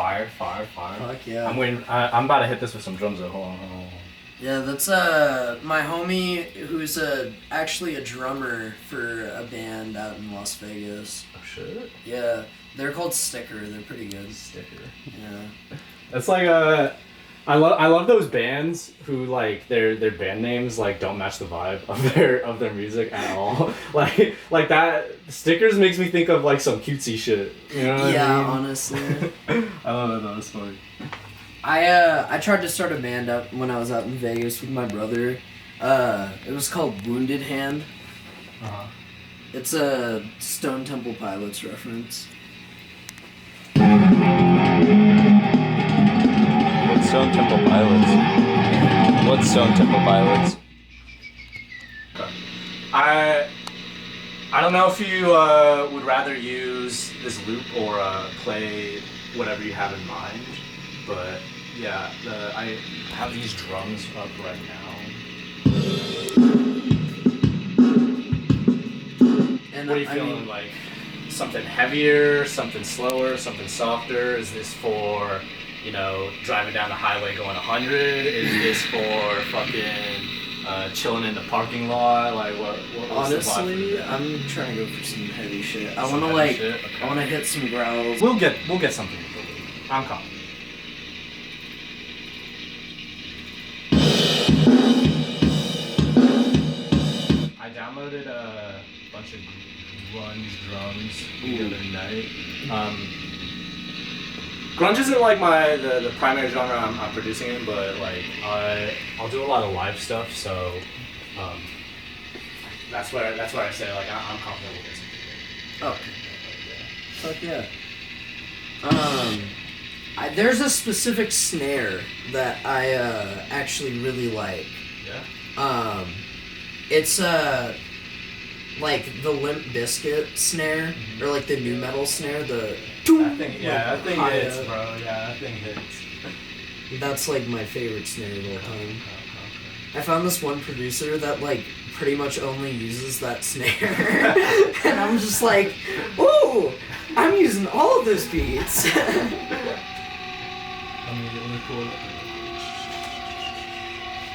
Fire. Fuck yeah. I'm about to hit this with some drums though. Hold on. Yeah, that's my homie who's actually a drummer for a band out in Las Vegas. Oh shit. Yeah, they're called Sticker. They're pretty good. Sticker. Yeah. It's like I love those bands who like their band names like don't match the vibe of their music at all. like that Stickers makes me think of like some cutesy shit. You know what I mean? Yeah, honestly. I love that. That was funny. I tried to start a band up when I was out in Vegas with my brother. It was called Wounded Hand. Uh-huh. It's a Stone Temple Pilots reference. What's Stone Temple Pilots? What's Stone Temple Pilots? I don't know if you would rather use this loop or play whatever you have in mind, but yeah, I have these drums up right now. And what are you feeling, like something heavier, something slower, something softer? Is this for, driving down the highway going 100? Is this for fucking chilling in the parking lot? Like what honestly, I'm trying to go for some heavy shit. I want to Okay. I want to hit some growls. We'll get something with the loop. I'm confident. I downloaded a bunch of grunge drums the other night. Grunge isn't like the primary genre I'm producing in, but like I'll do a lot of live stuff, so that's where I say like I'm confident with this. Oh, fuck yeah. There's a specific snare that I actually really like. Yeah. It's like the Limp Bizkit snare, or like the new metal snare. That thing hits, bro. Yeah, that thing hits. That's like my favorite snare of all time. I found this one producer that like pretty much only uses that snare, and I'm just like, ooh, I'm using all of those beats.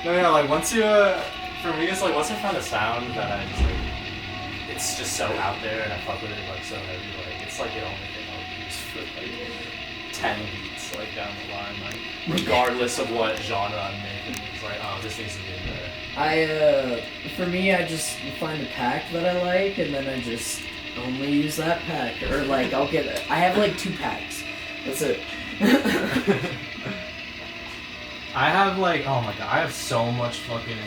No, yeah, like once you, for me, it's like once I find a sound that I just like, it's just so out there and I fuck with it like so heavy, like it's like the only thing I'll use for like 10 beats like down the line, like regardless of what genre I'm making, it's like, oh, this needs to be in there. For me, I just find a pack that I like, and then I just only use that pack, or like I have like 2 packs. That's it. I have like, oh my god, I have so much fucking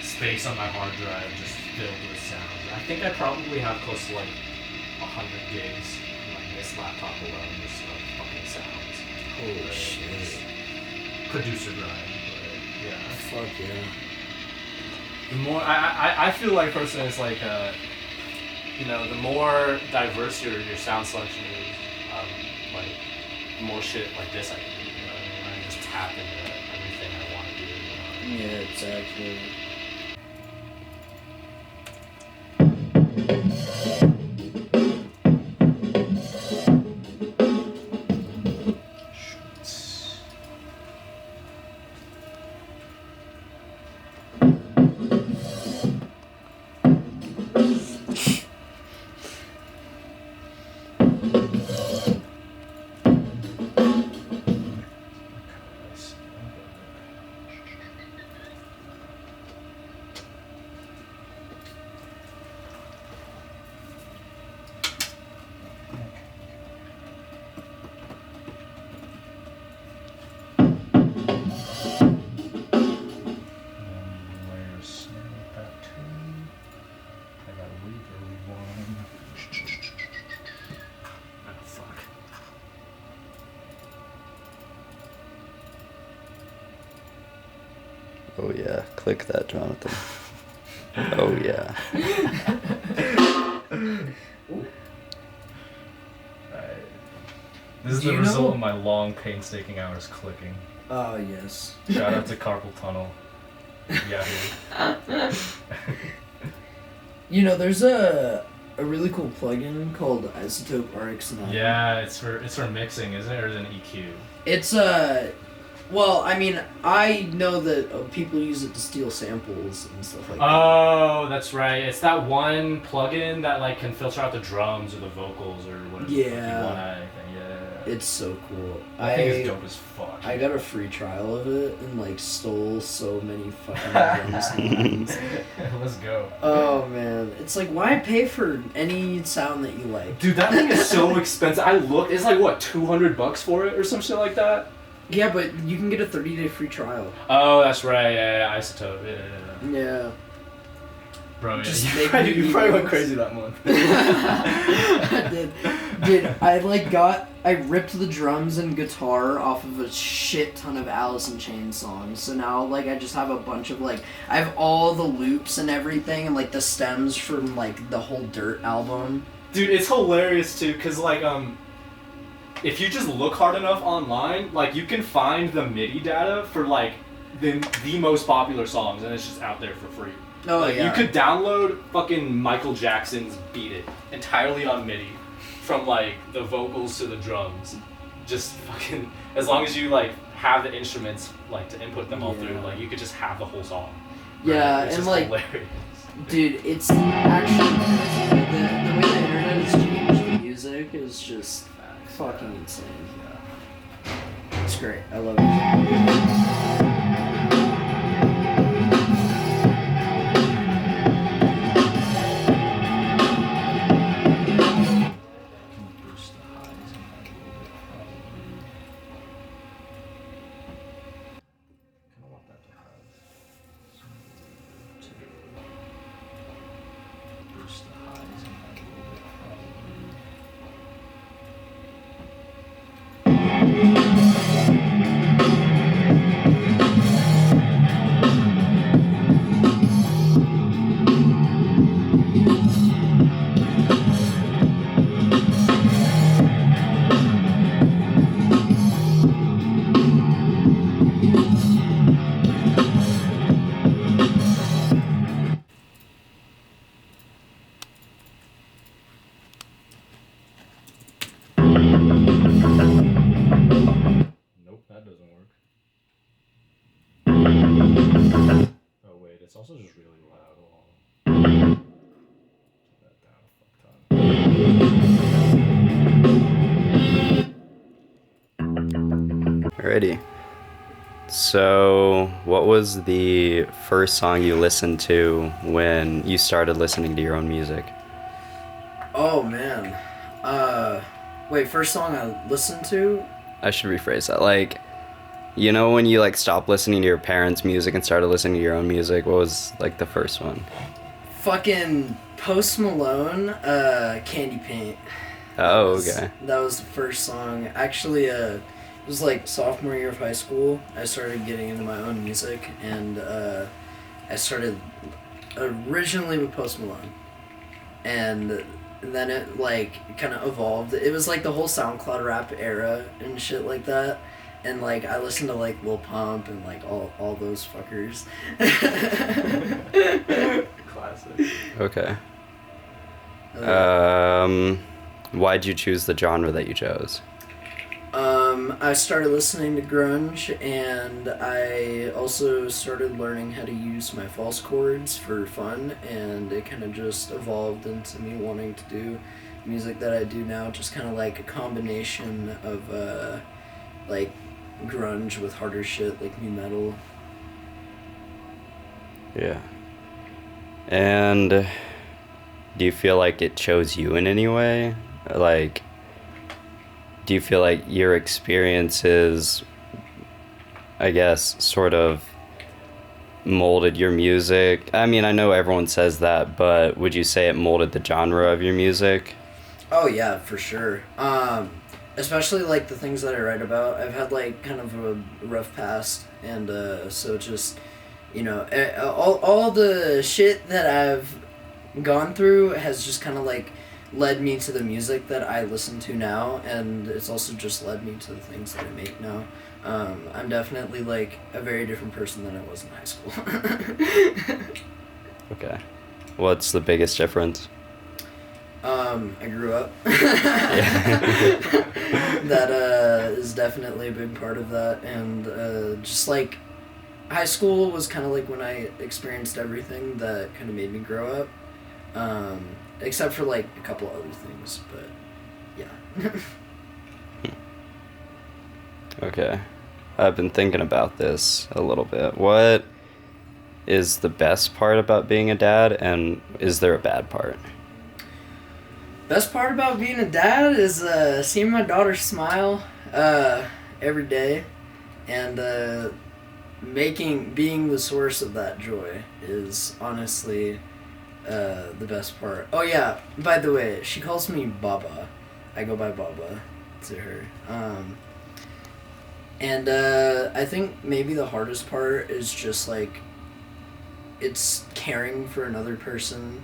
space on my hard drive just filled with sounds. I think I probably have close to like 100 gigs on like this laptop alone just of fucking sounds. Holy shit. Producer grind, but yeah. Fuck yeah. The more, I feel like personally it's like, the more diverse your sound selection is, like, the more shit like this I can do, and I just tap into everything I want to do, Yeah, exactly. Oh yeah, click that, Jonathan. Oh yeah. This is the result of my long, painstaking hours clicking. Oh, yes. Shout out to Carpal Tunnel. Yahoo. There's a really cool plugin called Isotope RX9. Yeah, it's for mixing, isn't it, or is it an EQ? It's well, I mean, I know that people use it to steal samples and stuff like that. Oh, that's right. It's that one plugin that like can filter out the drums or the vocals or whatever the fuck you want out of anything. Yeah. It's so cool. I think it's dope as fuck. I got a free trial of it and like stole so many fucking drums and lines. Let's go. Oh man, it's like, why pay for any sound that you like? Dude, that thing is so expensive. I looked. It's like what, $200 for it or some shit like that. Yeah, but you can get a 30-day free trial. Oh, that's right. Yeah, Isotope. Yeah. Bro, Just you probably went crazy that month. I did. Dude, I ripped the drums and guitar off of a shit ton of Alice in Chains songs. So now, like, I just have a bunch of, like, I have all the loops and everything and, like, the stems from, like, the whole Dirt album. Dude, it's hilarious, too, because, like, if you just look hard enough online, like, you can find the MIDI data for, like, the most popular songs, and it's just out there for free. Oh, like, yeah. You could download fucking Michael Jackson's Beat It entirely on MIDI, from, like, the vocals to the drums. Just fucking, as long as you, like, have the instruments, like, to input them all through, like, you could just have the whole song. Right? Yeah, it's and, just like, hilarious. dude, it's actually, the way the internet has changed music is just fucking insane. It's great. I love it. It's also just really loud. Turn that down a fuck ton. Alrighty. So, what was the first song you listened to when you started listening to your own music? Oh, man. Wait, first song I listened to? I should rephrase that. Like, you know when you, like, stopped listening to your parents' music and started listening to your own music? What was, like, the first one? Fucking Post Malone, Candy Paint. Oh, okay. That was the first song. Actually, it was, like, sophomore year of high school. I started getting into my own music, and I started originally with Post Malone. And then it, like, kind of evolved. It was, like, the whole SoundCloud rap era and shit like that. And, like, I listened to, like, Lil Pump and, like, all those fuckers. Classic. Okay. Why'd you choose the genre that you chose? I started listening to grunge, and I also started learning how to use my false chords for fun, and it kind of just evolved into me wanting to do music that I do now, just kind of like a combination of, like, grunge with harder shit, like new metal. Yeah. And do you feel like it chose you in any way? Like, do you feel like your experiences, I guess, sort of molded your music? I mean, I know everyone says that, but would you say it molded the genre of your music? Oh yeah, for sure. Especially like the things that I write about. I've had like kind of a rough past, and so just, you know, all the shit that I've gone through has just kind of like led me to the music that I listen to now, and it's also just led me to the things that I make now. I'm definitely like a very different person than I was in high school. Okay. What's the biggest difference? I grew up. Yeah. That is definitely a big part of that, and just like high school was kind of like when I experienced everything that kind of made me grow up, except for like a couple other things, but yeah. Okay. I've been thinking about this a little bit. What is the best part about being a dad, and is there a bad part? Best part about being a dad is seeing my daughter smile every day, and being the source of that joy is honestly the best part. Oh yeah, by the way, she calls me Baba. I go by Baba to her. And I think maybe the hardest part is just like it's caring for another person.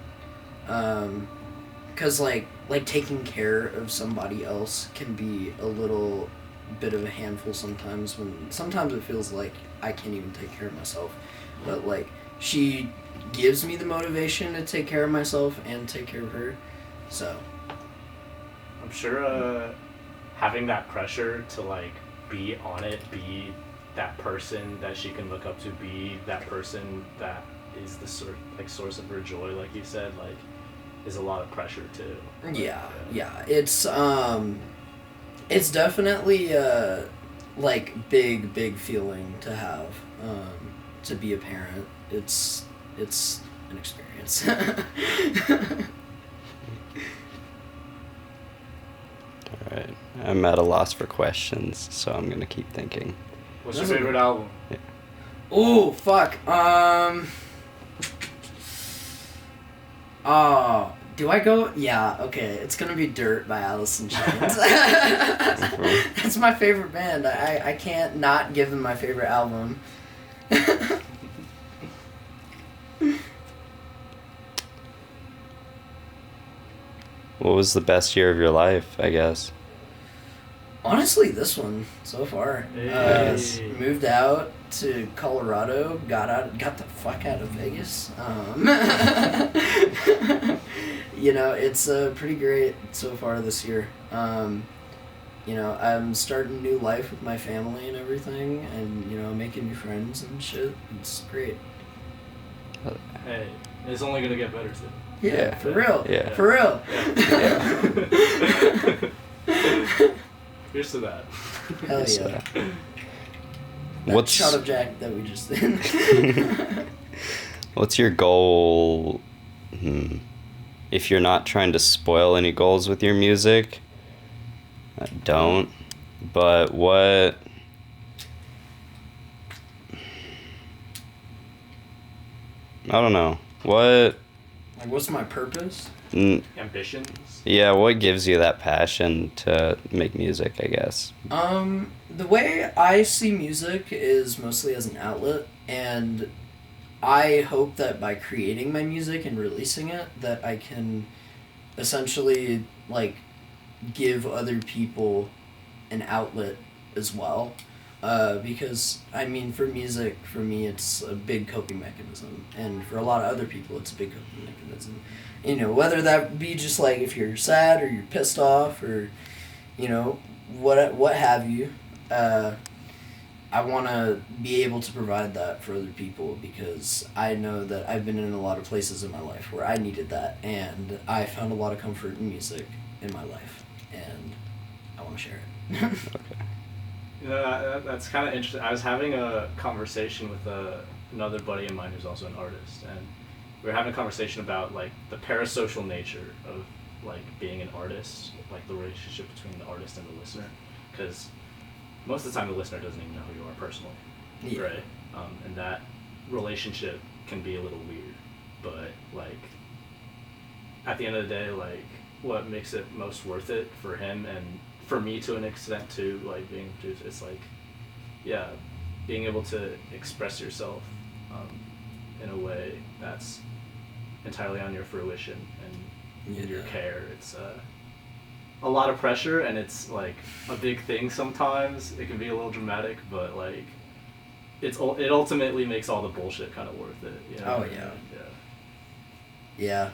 'Cause like taking care of somebody else can be a little bit of a handful sometimes sometimes it feels like I can't even take care of myself. But like she gives me the motivation to take care of myself and take care of her. So I'm sure having that pressure to like be on it, be that person that she can look up to, be that person that is the source of her joy, like you said, like is a lot of pressure too. Yeah. It's definitely like big feeling to have to be a parent. It's an experience. Alright. I'm at a loss for questions, so I'm gonna keep thinking. What's your favorite album? Yeah. Oh fuck. Oh, do I go? Yeah, okay. It's gonna be Dirt by Alice in Chains. That's my favorite band. I can't not give them my favorite album. What was the best year of your life, I guess? Honestly, this one so far. Hey. Moved out to Colorado. Got the fuck out of Vegas. It's pretty great so far this year. I'm starting a new life with my family and everything, and making new friends and shit. It's great. Hey, it's only gonna get better too. Yeah, for real. Yeah. For real. Yeah. Here's to that. Hell So, yeah. That what's shot of Jack that we just did. what's your goal? If you're not trying to spoil any goals with your music, don't. But what? I don't know. What? Like, what's my purpose? Ambitions? Yeah, what gives you that passion to make music, I guess? The way I see music is mostly as an outlet, and I hope that by creating my music and releasing it, that I can essentially, like, give other people an outlet as well. Because, for music, for me, it's a big coping mechanism, and for a lot of other people, it's a big coping mechanism. Whether that be just, like, if you're sad, or you're pissed off, or, what have you, I want to be able to provide that for other people, because I know that I've been in a lot of places in my life where I needed that, and I found a lot of comfort in music in my life, and I want to share it. Okay. That's kind of interesting. I was having a conversation with another buddy of mine who's also an artist, and we were having a conversation about like the parasocial nature of like being an artist, like the relationship between the artist and the listener, because most of the time the listener doesn't even know who you are personally, Yeah. right? And that relationship can be a little weird, but like at the end of the day, like what makes it most worth it for him and for me to an extent too, like being a producer, it's like, yeah, being able to express yourself in a way that's entirely on your fruition and in your care. It's a lot of pressure, and it's like a big thing sometimes. It can be a little dramatic, but like it ultimately makes all the bullshit kind of worth it. Oh, yeah. Yeah.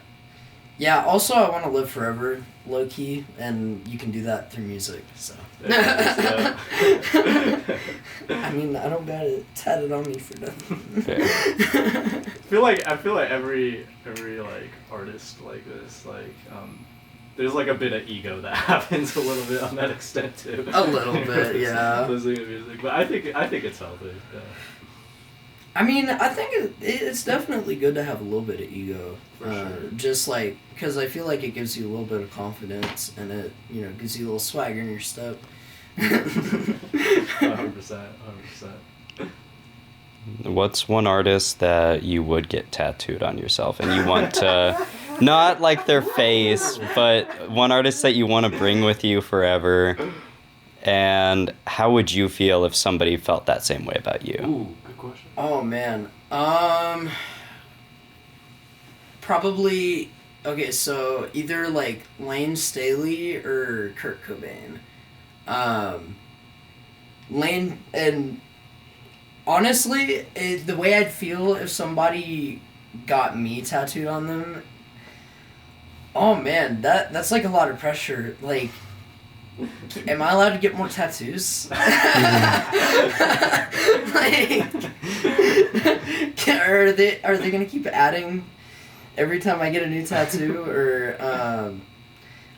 Yeah, also I want to live forever, low key, and you can do that through music, so. Yeah. I mean, I don't got it tatted on me for nothing. Fair. I feel like every like artist like this, like there's like a bit of ego that happens a little bit on that extent too. A little bit, yeah. Listening to music, but I think it's healthy. Yeah. I mean, I think it's definitely good to have a little bit of ego. For sure. Just like, because I feel like it gives you a little bit of confidence and it, gives you a little swagger in your step. 100%. What's one artist that you would get tattooed on yourself and you want to, not like their face, but one artist that you want to bring with you forever? And how would you feel if somebody felt that same way about you? Ooh, good question. Oh, man. Probably, okay, so either like Lane Staley or Kurt Cobain. Lane, and honestly, the way I'd feel if somebody got me tattooed on them, oh man, that's like a lot of pressure. Like, am I allowed to get more tattoos? Like, are they gonna keep adding every time I get a new tattoo? Or,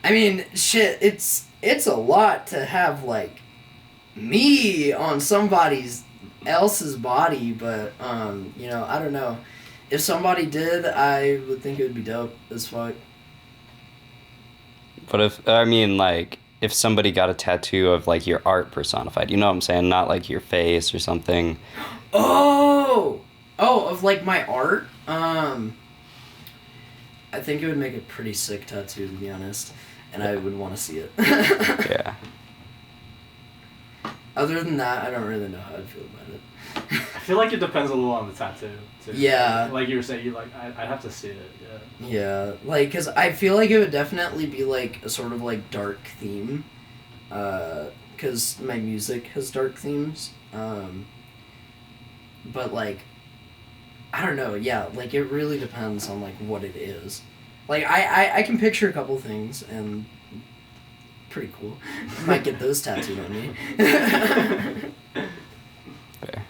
I mean, shit, it's a lot to have, like, me on somebody's else's body, but, I don't know. If somebody did, I would think it would be dope as fuck. But if somebody got a tattoo of like your art personified, you know what I'm saying? Not like your face or something. Oh, of like my art? I think it would make a pretty sick tattoo, to be honest. And I would want to see it. Yeah. Other than that, I don't really know how I'd feel about it. I feel like it depends a little on the tattoo, too. Yeah. Like you were saying, I'd have to see it, yeah. Yeah, like, because I feel like it would definitely be, like, a sort of, like, dark theme. Because my music has dark themes. But, like, I don't know, yeah, like, it really depends on, like, what it is. Like, I can picture a couple things, and pretty cool. Might get those tattooed on me. Fair.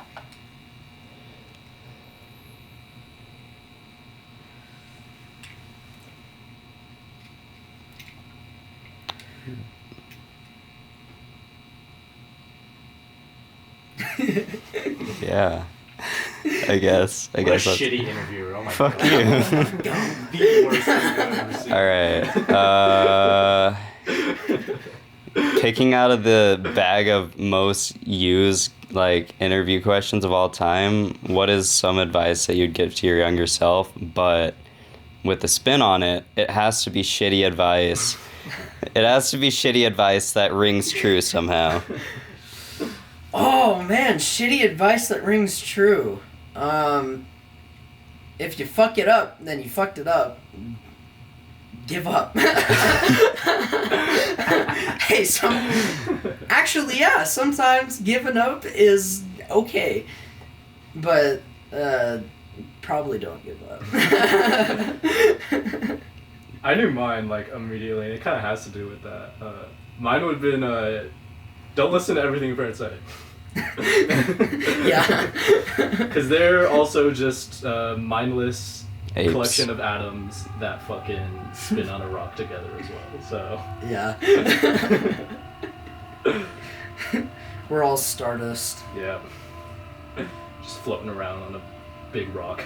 Yeah. I guess What a that's shitty interviewer, oh my fuck god. you. The worst thing I've ever seen. All right. Picking out of the bag of most used like interview questions of all time, what is some advice that you'd give to your younger self? But with a spin on it, it has to be shitty advice. It has to be shitty advice that rings true somehow. Oh, man, shitty advice that rings true. If you fuck it up, then you fucked it up. Give up. Hey, actually, yeah, sometimes giving up is okay. But, probably don't give up. I knew mine, like, immediately, and it kind of has to do with that. Mine would have been, don't listen to everything your parents say. Yeah. Because they're also just mindless Apes. collection of atoms that fucking spin on a rock together as well, so. Yeah. We're all stardust. Yeah. Just floating around on a big rock.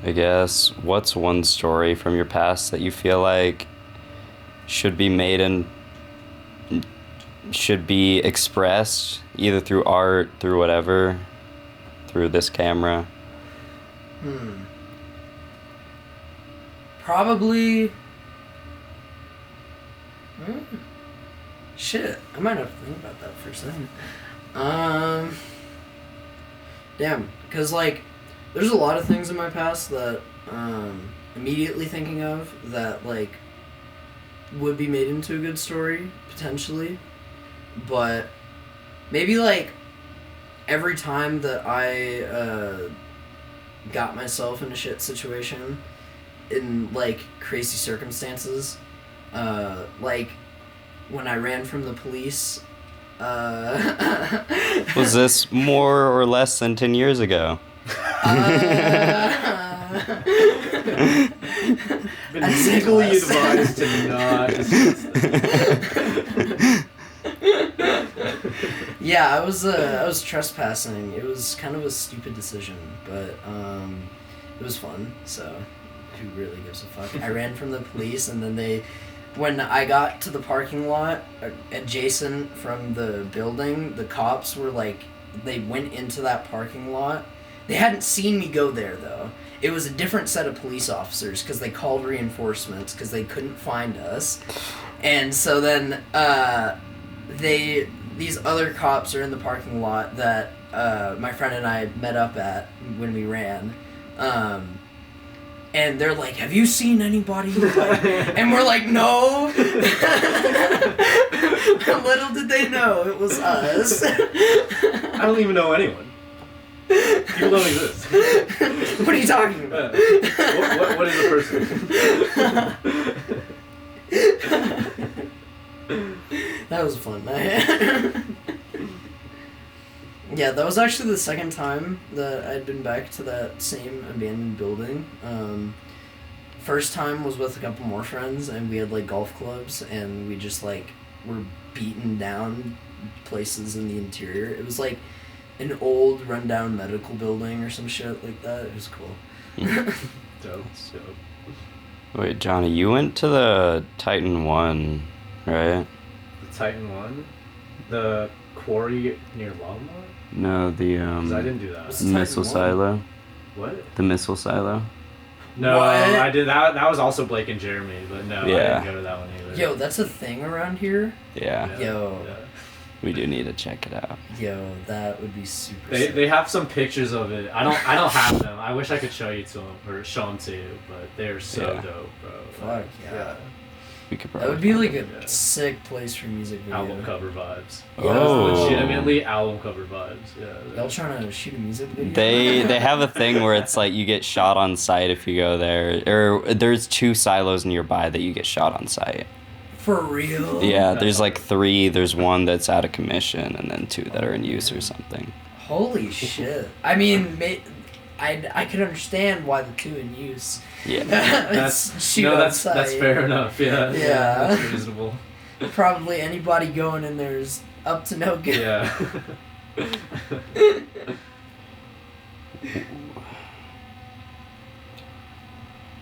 I guess, what's one story from your past that you feel like should be made and should be expressed either through art, through whatever, through this camera? Probably. Shit, I might have to think about that for a second. Damn, because, like, there's a lot of things in my past that, immediately thinking of that, like, would be made into a good story, potentially. but maybe like every time that I got myself in a shit situation in like crazy circumstances, like when I ran from the police. Was this more or less than 10 years ago? Been legally advised to not discuss this. Yeah, I was trespassing. It was kind of a stupid decision, but it was fun. So, who really gives a fuck? I ran from the police, and then when I got to the parking lot adjacent from the building, the cops were like, they went into that parking lot. They hadn't seen me go there though. It was a different set of police officers because they called reinforcements because they couldn't find us, and so then these other cops are in the parking lot that my friend and I met up at when we ran, and they're like, "Have you seen anybody?" And we're like, "No." Little did they know it was us. I don't even know anyone. People don't exist. What are you talking about? What is a person? That was fun. Yeah, that was actually the second time that I'd been back to that same abandoned building. First time was with a couple more friends, and we had like golf clubs, and we just like were beating down places in the interior. It was like an old rundown medical building or some shit like that. It was cool. Dope. Wait, Johnny, you went to the Titan 1, right? The Titan 1? The quarry near Longmont? No, the 'Cause I didn't do that. What's the missile Titan 1? silo. What? The missile silo. No, What? I did that. That was also Blake and Jeremy, but no, Yeah. I didn't go to that one either. Yo, that's a thing around here? Yeah, Yo. Yeah. we do need to check it out. Yo, that would be super They sick. they have some pictures of it. I don't have them. I wish I could show you to them or show them to you, but they're so Yeah. dope, bro. Fuck, yeah. We could That probably. would be like a Yeah. sick place for music video. Album cover vibes. Oh. Legitimately album cover vibes. Yeah. Y'all trying to shoot a music video? They have a thing where it's like you get shot on site if you go there, or there's 2 silos nearby that you get shot on site. For real? Yeah, there's like 3. There's 1 that's out of commission, and then 2 that are in use or something. Holy shit. I mean, I could understand why the 2 in use. Yeah. That's that's fair enough. Yeah. Yeah. That's reasonable. Probably anybody going in there is up to no good. Yeah.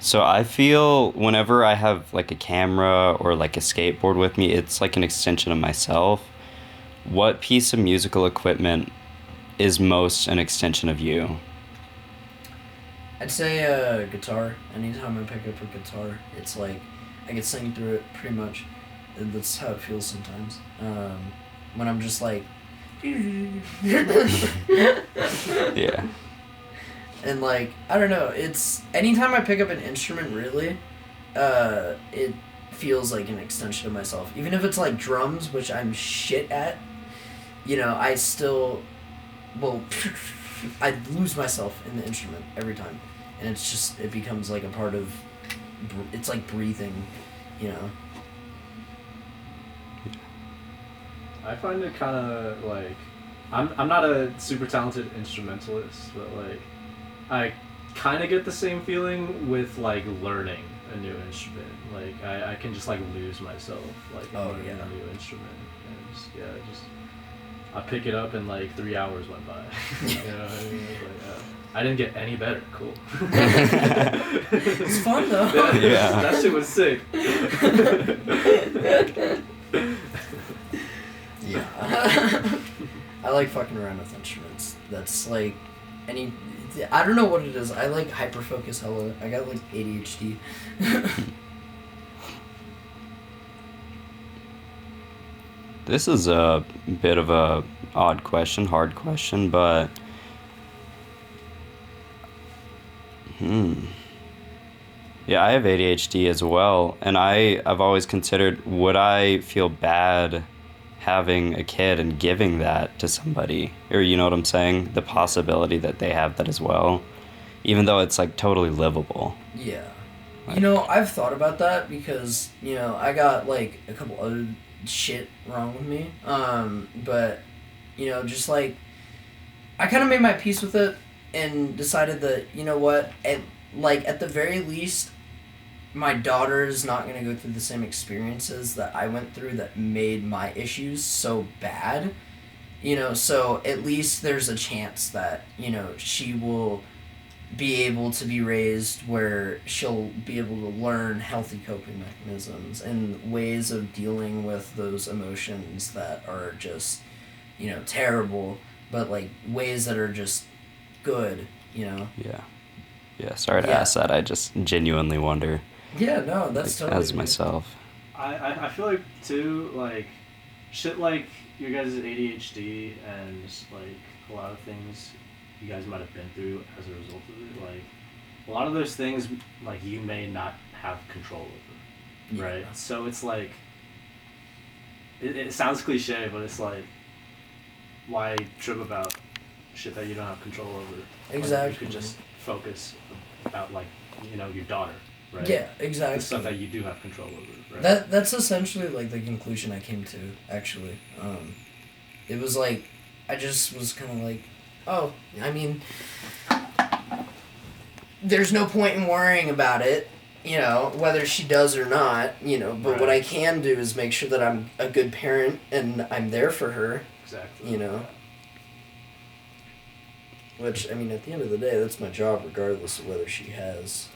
So I feel whenever I have like a camera or like a skateboard with me, it's like an extension of myself. What piece of musical equipment is most an extension of you? I'd say guitar. Anytime I pick up a guitar, it's like I can sing through it pretty much. And that's how it feels sometimes. When I'm just like, Yeah. and like I don't know. It's anytime I pick up an instrument, really, it feels like an extension of myself. Even if it's like drums, which I'm shit at, you know, I still, well, I lose myself in the instrument every time, and it's just it becomes like a part of, it's like breathing, you know. I find it kind of like, I'm not a super talented instrumentalist, but like, I kind of get the same feeling with like learning a new instrument. Like I can just like lose myself like in learning a new instrument, and just I pick it up and like 3 hours went by. You know what I mean? Like, I didn't get any better. Cool. It's fun though. Yeah. That shit was sick. Yeah. I like fucking around with instruments. That's like I don't know what it is. I like hyperfocus hella. I got like ADHD. This is a bit of a odd question, hard question, but yeah, I have ADHD as well, and I've always considered, would I feel bad having a kid and giving that to somebody, or you know what I'm saying, the possibility that they have that as well, even though it's like totally livable. Yeah. Like, You know, I've thought about that because, you know, I got like a couple other shit wrong with me. But, you know, just like I kind of made my peace with it and decided that, you know what, at the very least, my daughter is not going to go through the same experiences that I went through that made my issues so bad. You know, so at least there's a chance that, you know, she will be able to be raised where she'll be able to learn healthy coping mechanisms and ways of dealing with those emotions that are just, you know, terrible, but like ways that are just good, you know? Yeah, sorry to ask that. I just genuinely wonder. Yeah, no, that's like, totally as myself. I feel like too, like shit like your guys' ADHD and like a lot of things you guys might have been through as a result of it, like a lot of those things like you may not have control over, right? So it's like it sounds cliche, but it's like why trip about shit that you don't have control over? Exactly. Like, you could just focus about like, you know, your daughter, right? Yeah, exactly. The stuff that you do have control over, right? That's essentially like the conclusion I came to, actually. It was like I just was kind of like, oh, I mean, there's no point in worrying about it, you know, whether she does or not, you know, but what I can do is make sure that I'm a good parent and I'm there for her. Exactly. You know? Which, I mean, at the end of the day, that's my job regardless of whether she has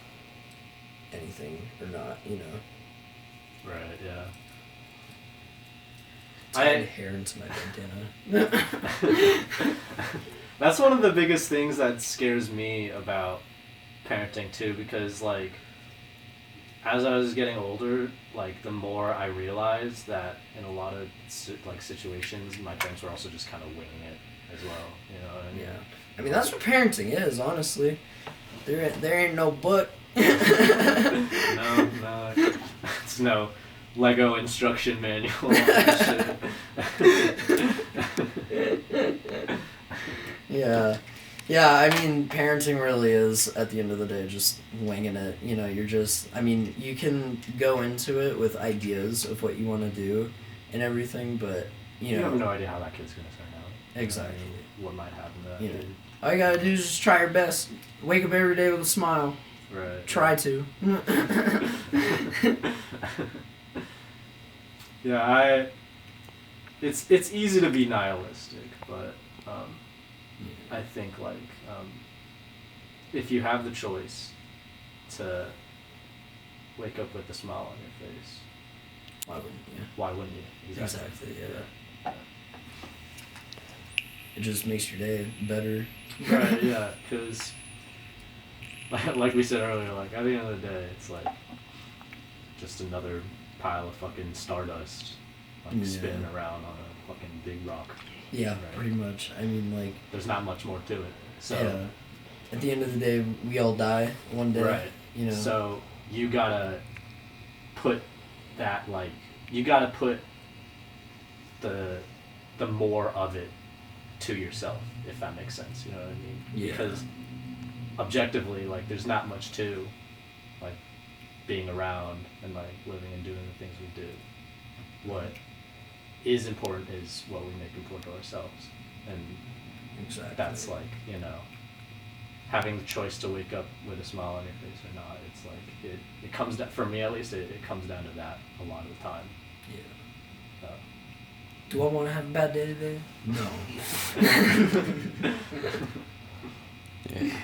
anything or not, you know? Right, yeah. Tied hair into my bandana. That's one of the biggest things that scares me about parenting too, because like as I was getting older, like the more I realized that in a lot of like situations, my parents were also just kind of winging it as well. You know what I mean? Yeah, I mean that's what parenting is, honestly. There ain't no book. No, it's no Lego instruction manual. Shit. Yeah, I mean, parenting really is, at the end of the day, just winging it. You know, you're just, I mean, you can go into it with ideas of what you want to do and everything, but, you know. You have no idea how that kid's going to turn out. Exactly. What might happen to that you know, kid. all you gotta do is just try your best. Wake up every day with a smile. Right. Try to. Yeah, it's easy to be nihilistic, but I think like if you have the choice to wake up with a smile on your face, Why wouldn't you? why wouldn't you? Exactly, yeah. It just makes your day better. Right, yeah, because like we said earlier, like at the end of the day, it's like just another pile of fucking stardust, like spinning around on a fucking big rock. Yeah, right? pretty much. I mean, like, there's not much more to it. So yeah. At the end of the day, we all die one day. right. You know. So you gotta put that like you gotta put the more of it to yourself, if that makes sense. You know what I mean? Yeah. Because objectively, like, there's not much to like being around and like living and doing the things we do. What is important is what we make important to ourselves, and Exactly. that's like, you know, having the choice to wake up with a smile on your face or not. It's like it comes down, for me at least, it comes down to that a lot of the time. Yeah. So. Do I want to have a bad day today? No. Yeah.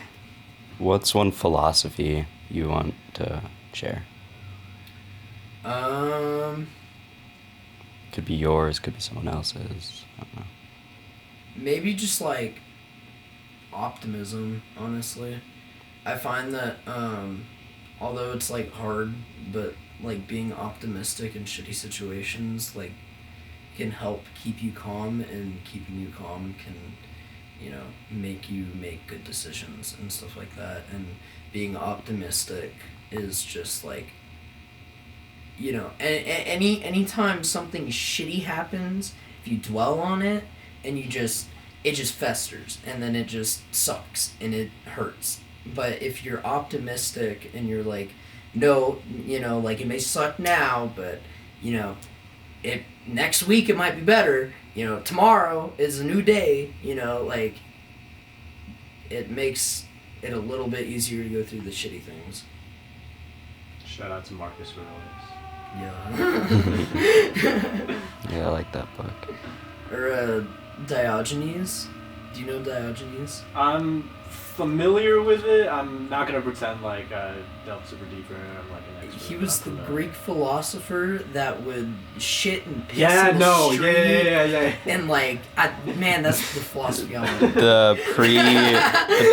What's one philosophy you want to share? Could be yours, could be someone else's. I don't know. Maybe just like optimism, honestly. I find that although it's like hard, but like being optimistic in shitty situations like can help keep you calm, and keeping you calm can, you know, make you make good decisions and stuff like that. And being optimistic is just like, you know, anytime something shitty happens if you dwell on it and it just festers and then it just sucks and it hurts. But if you're optimistic and you're like, no, like it may suck now, but next week it might be better. Tomorrow is a new day. Like it makes it a little bit easier to go through the shitty things. Shout out to Marcus Aurelius. Yeah. Yeah, I like that book. Or Diogenes. Do you know Diogenes? I'm familiar with it. I'm not gonna pretend like I delved super deeper. I'm like an expert. He was the Greek philosopher that would shit and piss Yeah, in the no, street. yeah. And like, man, that's the philosophy I want. The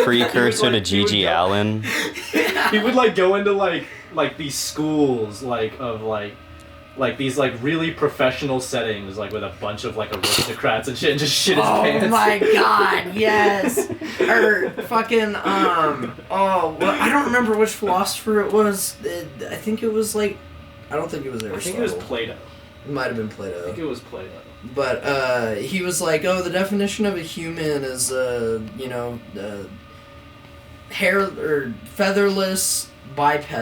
precursor to Gigi Allen. He would like go into like these schools like these like really professional settings like with a bunch of like aristocrats and shit and just shit his pants. Oh my god, yes. Or fucking I don't remember which philosopher it was. I think it was like, I don't think it was Aristotle. I think it was Plato. It might have been Plato. I think it was Plato. But he was like, the definition of a human is hair or featherless biped,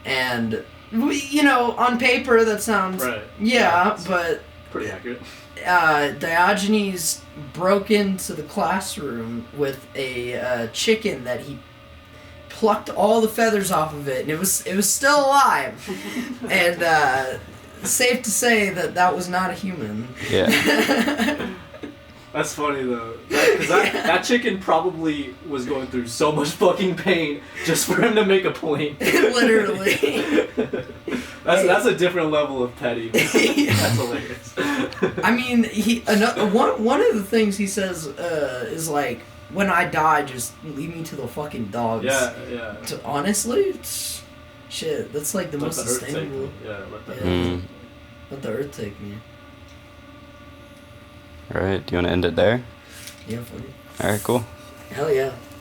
and on paper that sounds right. Yeah, but pretty accurate. Diogenes broke into the classroom with a chicken that he plucked all the feathers off of it, and it was still alive. And safe to say that was not a human. Yeah. That's funny though, because that chicken probably was going through so much fucking pain just for him to make a point. Literally. That's a different level of petty. Yeah. That's hilarious. I mean, one of the things he says is like, when I die, just leave me to the fucking dogs. Yeah. Honestly, shit, that's like the Let most the earth take sustainable. me. Yeah, let the Yeah. Let the earth take me. Alright, do you want to end it there? Yeah, fuck it. Alright, cool. Hell yeah.